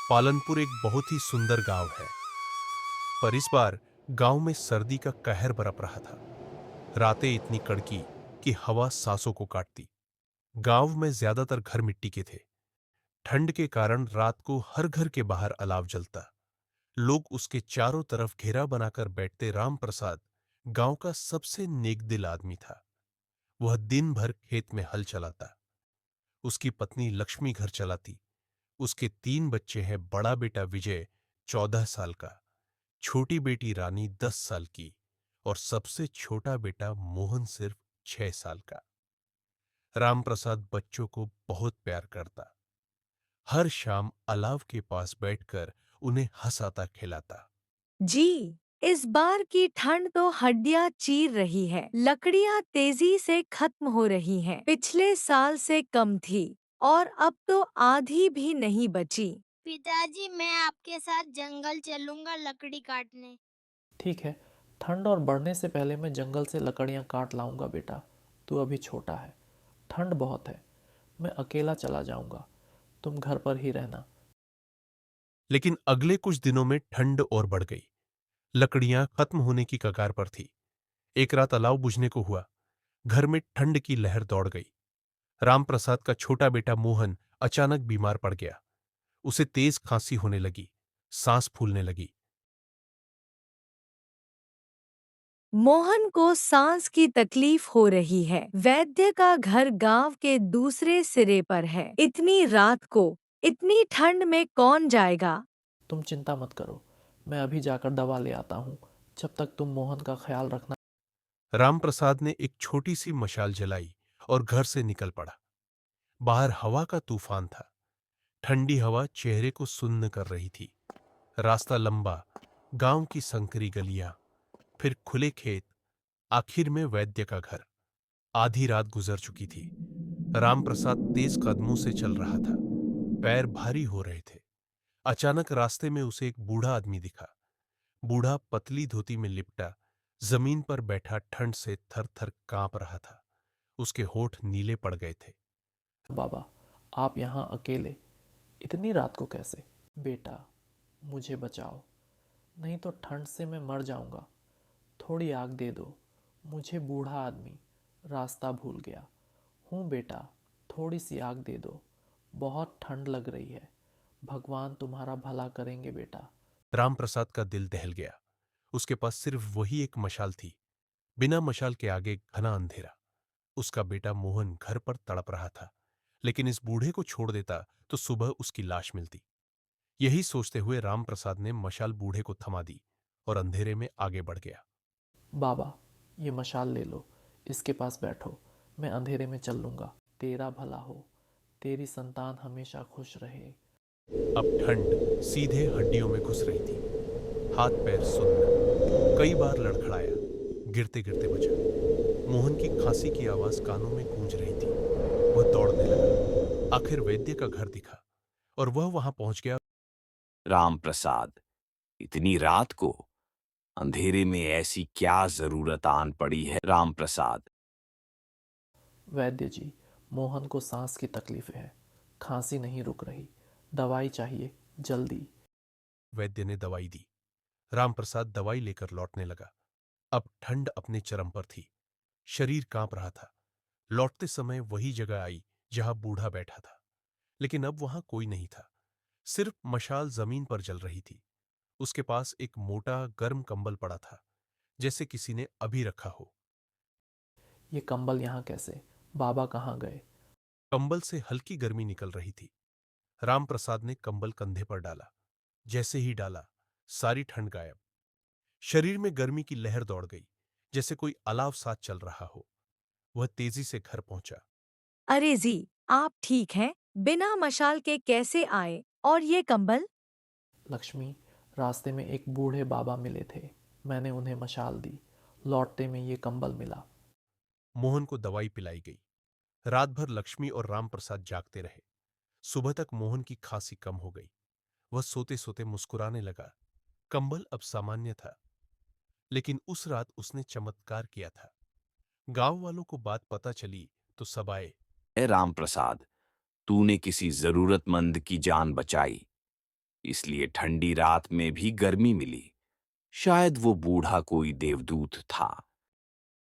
पालनपुर एक बहुत ही सुंदर गांव है। पर इस बार गांव में सर्दी का कहर बरप रहा था। रातें इतनी कड़की कि हवा सांसों को काटती। गांव में ज्यादातर घर मिट्टी के थे। ठंड के कारण रात को हर घर के बाहर अलाव जलता। लोग उसके चारों तरफ घेरा बनाकर बैठते। राम प्रसाद गांव का सबसे नेकदिल आदमी था। वह दिन भर खेत में हल चलाता। उसकी पत्नी लक्ष्मी घर चलाती। उसके 3 बच्चे हैं। बड़ा बेटा विजय 14 साल का, छोटी बेटी रानी 10 साल की और सबसे छोटा बेटा मोहन सिर्फ 6 साल का। रामप्रसाद बच्चों को बहुत प्यार करता। हर शाम अलाव के पास बैठकर उन्हें हंसाता खिलाता। जी, इस बार की ठंड तो हड्डियां चीर रही है। लकड़ियां तेजी से खत्म हो रही हैं। पिछले साल से कम थी और अब तो आधी भी नहीं बची। पिताजी, मैं आपके साथ जंगल चलूंगा लकड़ी काटने। ठीक है। ठंड और बढ़ने से पहले मैं जंगल से लकड़ियाँ काट लाऊंगा बेटा। तू अभी छोटा है। ठंड बहुत है। मैं अकेला चला जाऊंगा। तुम घर पर ही रहना। लेकिन अगले कुछ दिनों में ठंड और बढ़ गई। लकड़ियां खत्म होने की कगार पर थी। एक रात अलाव बुझने को हुआ। घर में ठंड की लहर दौड़ गई। रामप्रसाद का छोटा बेटा मोहन अचानक बीमार पड़ गया। उसे तेज खांसी होने लगी, सांस फूलने लगी। मोहन को सांस की तकलीफ हो रही है। वैद्य का घर गांव के दूसरे सिरे पर है। इतनी रात को, इतनी ठंड में कौन जाएगा? तुम चिंता मत करो। मैं अभी जाकर दवा ले आता हूँ। जब तक तुम मोहन का ख्याल रखना। रामप्रसाद ने एक छोटी सी मशाल जलाई और घर से निकल पड़ा। बाहर हवा का तूफान था। ठंडी हवा चेहरे को सुन्न कर रही थी। रास्ता लंबा, गांव की संकरी गलियां, फिर खुले खेत, आखिर में वैद्य का घर। आधी रात गुजर चुकी थी। रामप्रसाद तेज कदमों से चल रहा था। पैर भारी हो रहे थे। अचानक रास्ते में उसे एक बूढ़ा आदमी दिखा। बूढ़ा पतली धोती में लिपटा, जमीन पर बैठा ठंड से थर थर कांप रहा था। उसके होठ नीले पड़ गए थे। बाबा, आप यहाँ अकेले इतनी रात को कैसे? बेटा, मुझे बचाओ। नहीं तो ठंड से मैं मर जाऊंगा। थोड़ी आग दे दो। मुझे बूढ़ा आदमी रास्ता भूल गया हूँ बेटा। थोड़ी सी आग दे दो। बहुत ठंड लग रही है। भगवान तुम्हारा भला करेंगे बेटा। रामप्रसाद का दिल दहल गया। उसके पास सिर्फ वही एक मशाल थी। बिना मशाल के आगे घना अंधेरा। उसका बेटा मोहन घर पर तड़प रहा था। लेकिन इस बूढ़े को छोड़ देता तो सुबह उसकी लाश मिलती। यही सोचते हुए रामप्रसाद ने मशाल बूढ़े को थमा दी और अंधेरे में आगे बढ़ गया। बाबा, ये मशाल ले लो। इसके पास बैठो। मैं अंधेरे में चल लूँगा। तेरा भला हो। तेरी संतान हमेशा खुश रहे। अब ठंड सीधे हड्डियों में घुस रही थी। हाथ पैर सुन्न। कई बार लड़खड़ाया, गिरते गिरते बचा। मोहन की खांसी की आवाज कानों में गूंज रही थी। वह दौड़ने लगा। आखिर वैद्य का घर दिखा और वह वहां पहुंच गया। राम प्रसाद, इतनी रात को अंधेरे में ऐसी क्या जरूरत आन पड़ी है? राम प्रसाद। वैद्य जी, मोहन को सांस की तकलीफ है। खांसी नहीं रुक रही। दवाई चाहिए, जल्दी। वैद्य ने दवाई दी। रामप्रसाद दवाई लेकर लौटने लगा। अब ठंड अपने चरम पर थी। शरीर कांप रहा था। लौटते समय वही जगह आई जहां बूढ़ा बैठा था। लेकिन अब वहां कोई नहीं था। सिर्फ मशाल जमीन पर जल रही थी। उसके पास एक मोटा गर्म कंबल पड़ा था, जैसे किसी ने अभी रखा हो। ये कंबल यहाँ कैसे? बाबा कहाँ गए? कंबल से हल्की गर्मी निकल रही थी। रामप्रसाद ने कंबल कंधे पर डाला। जैसे ही डाला, सारी ठंड गायब। शरीर में गर्मी की लहर दौड़ गई, जैसे कोई अलाव साथ चल रहा हो। वह तेजी से घर पहुंचा। अरे जी, आप ठीक हैं? बिना मशाल के कैसे आए? और ये कंबल? लक्ष्मी, रास्ते में एक बूढ़े बाबा मिले थे। मैंने उन्हें मशाल दी। लौटते में ये कंबल मिला। मोहन को दवाई पिलाई गई। रात भर लक्ष्मी और रामप्रसाद जागते रहे। सुबह तक मोहन की खांसी कम हो गई। वह सोते सोते मुस्कुराने लगा। कंबल अब सामान्य था। लेकिन उस रात उसने चमत्कार किया था। गांव वालों को बात पता चली तो सब आए। ए राम प्रसाद, तूने किसी जरूरतमंद की जान बचाई। इसलिए ठंडी रात में भी गर्मी मिली। शायद वो बूढ़ा कोई देवदूत था।